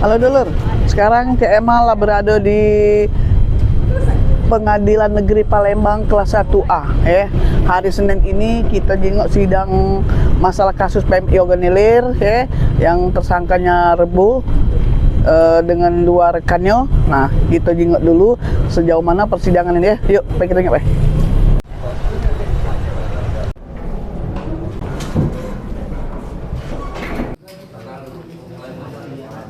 Halo dulur, sekarang Cek Emal berada di Pengadilan Negeri Palembang kelas 1A. Hari Senin ini kita jenguk sidang masalah kasus PMI Organilir yang tersangkanya Rebu dengan dua rekannya. Nah, kita jenguk dulu sejauh mana persidangan ini ya. Yuk, kita tengok.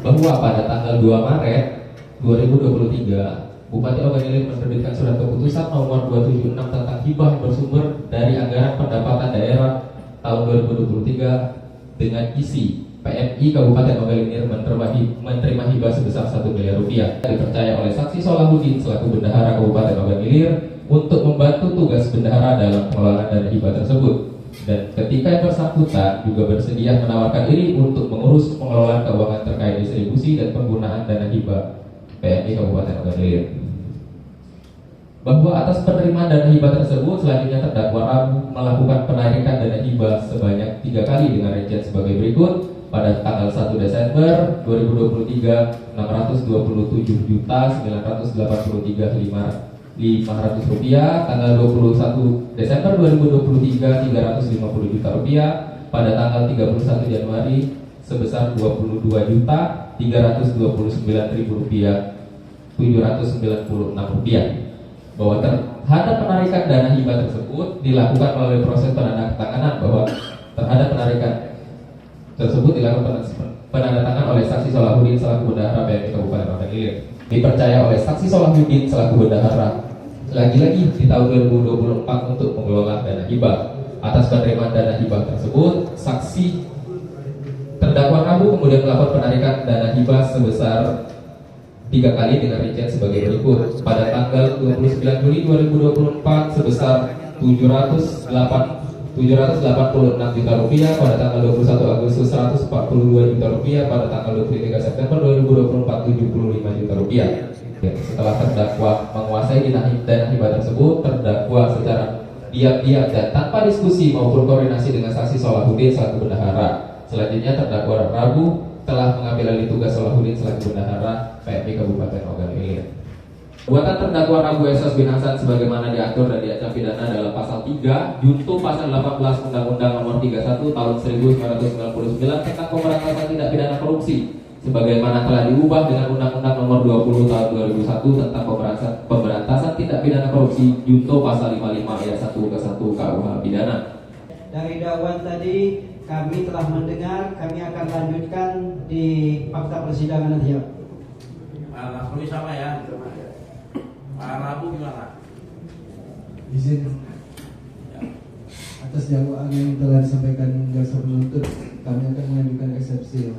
Bahwa pada tanggal 2 Maret 2023 Bupati Organilir menerbitkan surat keputusan nomor 276 tentang hibah bersumber dari anggaran pendapatan daerah tahun 2023 dengan isi PMI Kabupaten Organilir menerima hibah sebesar 1 miliar rupiah. Dipercaya oleh saksi Solahuddin selaku bendahara Kabupaten Organilir untuk membantu tugas bendahara dalam pengelolaan dana hibah tersebut. Dan ketika yang bersangkutan juga bersedia menawarkan diri untuk mengurus pengelolaan keuangan terkait distribusi dan penggunaan dana hibah PMI Kabupaten Organilir. Bahwa atas penerimaan dana hibah tersebut, selanjutnya terdakwa Rabu melakukan penarikan dana hibah sebanyak 3 kali dengan rincian sebagai berikut. Pada tanggal 1 Desember 2023 629.983.500 rupiah, tanggal 21 Desember 2023 350 juta rupiah, pada tanggal 31 Januari sebesar 22.329.000 rupiah 796 rupiah. Bahwa terhadap penarikan dana hibah tersebut dilakukan melalui proses penandatanganan, bahwa terhadap penarikan tersebut dilakukan penandatangan oleh saksi Solahuddin selaku bendahara PMI Kabupaten Organilir. Dipercaya oleh saksi Solahuddin selaku bendahara lagi-lagi di tahun 2024 untuk mengelola dana hibah. Atas penerimaan dana hibah tersebut, saksi terdakwa Rabu kemudian melakukan penarikan dana hibah sebesar 3 kali dengan rincian sebagai berikut. Pada tanggal 29 Juli 2024 sebesar 786 juta rupiah, pada tanggal 21 Agustus 142 juta rupiah, pada tanggal 23 September 2024 75 juta rupiah. Setelah terdakwa menguasai dana hibah tersebut, terdakwa secara diam-diam dan tanpa diskusi maupun koordinasi dengan saksi Solahuddin selaku bendahara. Selanjutnya terdakwa Rabu telah mengambil alih tugas Solahuddin selaku bendahara PMI Kabupaten Organilir. Perbuatan terdakwa Rabu Esos bin Hasan sebagaimana diatur dan diancam pidana dalam pasal 3 junto pasal 18 Undang-Undang Nomor 31 Tahun 1999 tentang pemberantasan tindak pidana korupsi, sebagaimana telah diubah dengan Undang-Undang Nomor 20 Tahun 2001 tentang pemberantasan tindak pidana korupsi junto pasal 55 ayat 1 ke 1 KUH pidana. Dari dakwaan tadi kami telah mendengar, kami akan lanjutkan di fakta persidangan nanti ya. Mas Ruli sama ya. Pak Rabu gimana? Izin atas dakwaan yang telah disampaikan jaksa penuntut, kami akan mengajukan eksepsi.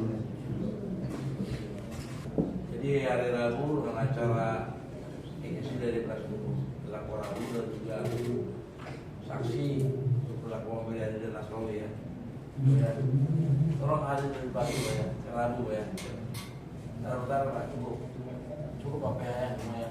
Jadi hari Rabu dengan acara ini sudah dilakukan Rabu dan juga saksi untuk berlaku mobil dari Dinas Roli ya. Tolong hadir dari pagi ya, Rabu ya. Bentar Pak, cukup apa ya lumayan.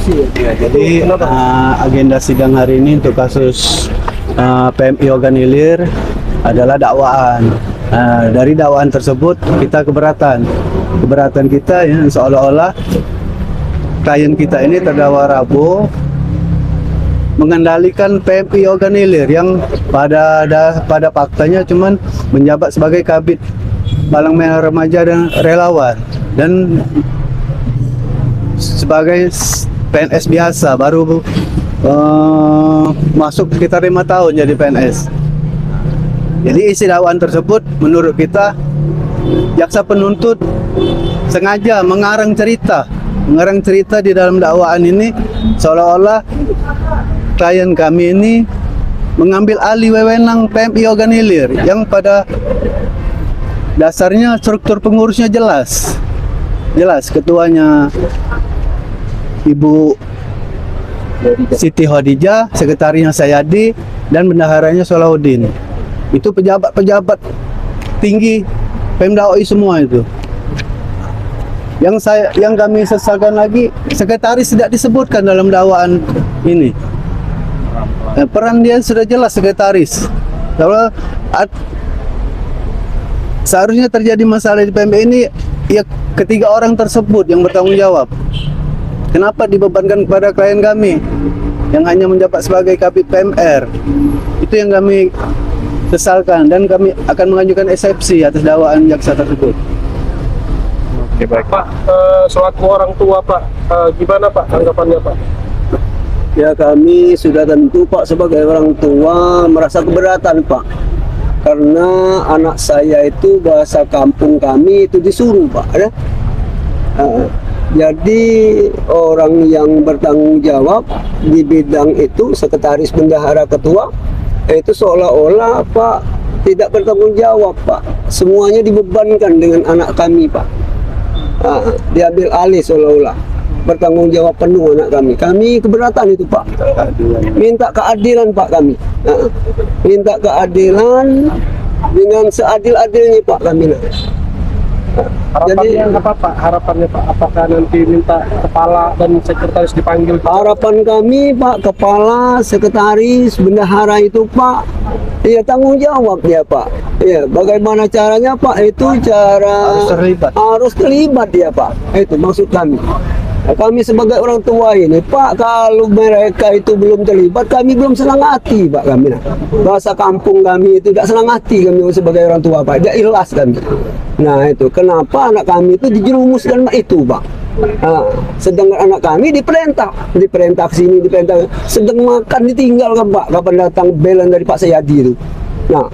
Ya, jadi agenda sidang hari ini untuk kasus PMI Organilir adalah dakwaan. Dari dakwaan tersebut kita keberatan kita ya, seolah-olah klien kita ini terdakwa Rabu mengendalikan PMI Organilir yang pada faktanya cuman menjabat sebagai kabid Palang Merah Remaja dan relawan dan sebagai PNS biasa baru masuk sekitar 5 tahun jadi PNS. Jadi isi dakwaan tersebut menurut kita jaksa penuntut sengaja mengarang cerita di dalam dakwaan ini seolah-olah klien kami ini mengambil alih wewenang PMI Organilir yang pada dasarnya struktur pengurusnya jelas ketuanya Ibu Siti Khadijah, sekretarinya Sayadi, dan bendaharanya Solahuddin. Itu pejabat-pejabat tinggi Pemda OI semua itu. Yang kami sesalkan lagi, sekretaris tidak disebutkan dalam dakwaan ini. Peran dia sudah jelas sekretaris. Kalau seharusnya terjadi masalah di PMB ini, ya ketiga orang tersebut yang bertanggung jawab. Kenapa dibebankan kepada klien kami yang hanya menjabat sebagai Kabid PMR? Itu yang kami sesalkan, dan kami akan mengajukan eksepsi atas dakwaan jaksa tersebut. Oke, baik. Pak, selaku orang tua Pak, gimana Pak tanggapannya Pak? Ya, kami sudah tentu Pak sebagai orang tua merasa keberatan Pak, karena anak saya itu bahasa kampung kami itu disuruh Pak ya. Jadi orang yang bertanggung jawab di bidang itu, sekretaris bendahara ketua, itu seolah-olah Pak tidak bertanggung jawab Pak. Semuanya dibebankan dengan anak kami Pak. Diambil alih seolah-olah bertanggung jawab penuh anak kami. Kami keberatan itu Pak. Minta keadilan Pak kami. Minta keadilan dengan seadil-adilnya Pak kami. Harapannya apa Pak? Harapannya Pak, apakah nanti minta kepala dan sekretaris dipanggil? Harapan kami Pak, kepala, sekretaris, bendahara itu Pak, ya tanggung jawab dia Pak. Ya, bagaimana caranya Pak? Itu cara harus terlibat dia Pak. Itu maksud kami. Nah, kami sebagai orang tua ini Pak, kalau mereka itu belum terlibat, kami belum senang hati Pak kami. Bahasa kampung kami itu tidak senang hati kami sebagai orang tua Pak, tidak ikhlas kami. Nah itu kenapa anak kami itu dijerumuskan itu Pak. Sedangkan anak kami diperintah sini, diperintah sedang makan ditinggalkan Pak, kapan datang belan dari Pak Sayadi itu. Nah,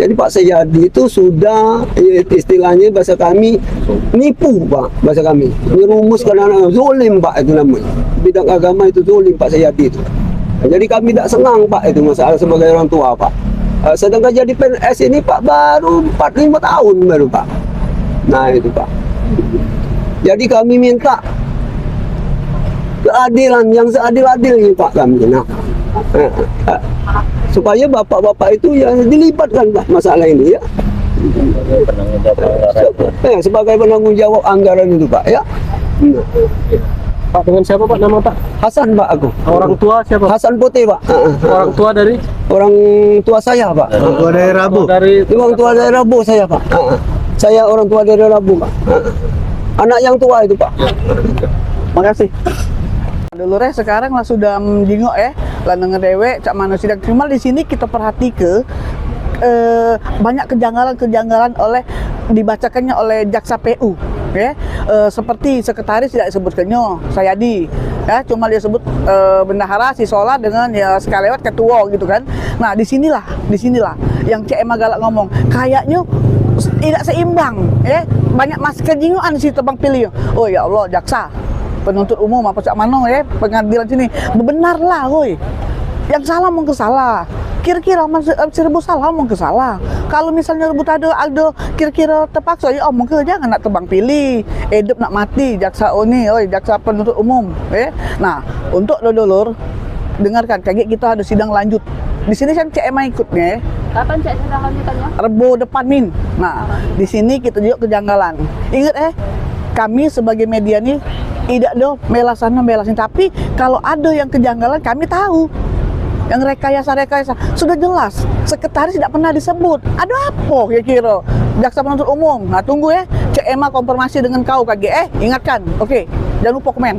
jadi Pak Sayadi itu sudah istilahnya bahasa kami nipu Pak, bahasa kami merumuskan anak zolim Pak, itu namanya bidang agama itu zolim Pak Sayadi itu. Nah, jadi kami tidak senang Pak itu masalah sebagai orang tua Pak. Sedangkan jadi PNS ini Pak baru 45 tahun baru Pak. Nah itu Pak. Jadi kami minta keadilan yang seadil-adilnya Pak kami. Nah, supaya bapak-bapak itu ya dilibatkan Pak masalah ini ya. Sebagai penanggung jawab anggaran itu Pak ya. Pak, dengan siapa Pak nama Pak? Hasan Pak aku. Orang tua siapa? Hasan Putih Pak. Orang tua dari? Orang tua saya Pak. Orang tua dari Rabu. Orang tua dari Rabu saya Pak. Saya orang tua dari Rabu Pak. Anak yang tua itu Pak. Makasih. Dulure sekarang lah sudah menjingok lah ngedewe cak mana sidang. Cuma di sini kita perhati banyak kejanggalan oleh dibacakannya oleh jaksa PU seperti sekretaris tidak disebutkannya Sayadi ya, cuma dia sebut bendahara si Sola dengan ya sekali lewat ketua gitu kan. Nah disinilah yang CM galak ngomong kayaknya tidak seimbang banyak mas kejinguan si tebang pilih. Oh ya Allah, jaksa penuntut umum apa cak mano pengadilan sini bebenarlah woi, yang salah mau ke salah, kira-kira seribu salah mau ke salah. Kalau misalnya rebut ada kira-kira terpaksa ya omong ke jangan nak tebang pilih hidup nak mati jaksa ini jaksa penuntut umum Nah untuk dulur dengarkan kayak kita ada sidang lanjut di sini kan CMA ikutnya. Kapan cek sidang lanjutannya? Rebo depan Min. Nah di sini kita juga kejanggalan. Ingat kami sebagai media nih tidak ada melasan, tapi kalau ada yang kejanggalan kami tahu. Yang rekayasa sudah jelas, sekretaris tidak pernah disebut. Ada apa kira-kira jaksa penuntut umum? Nah tunggu CMA konfirmasi dengan kau KG. Ingatkan, oke, jangan lupa komen.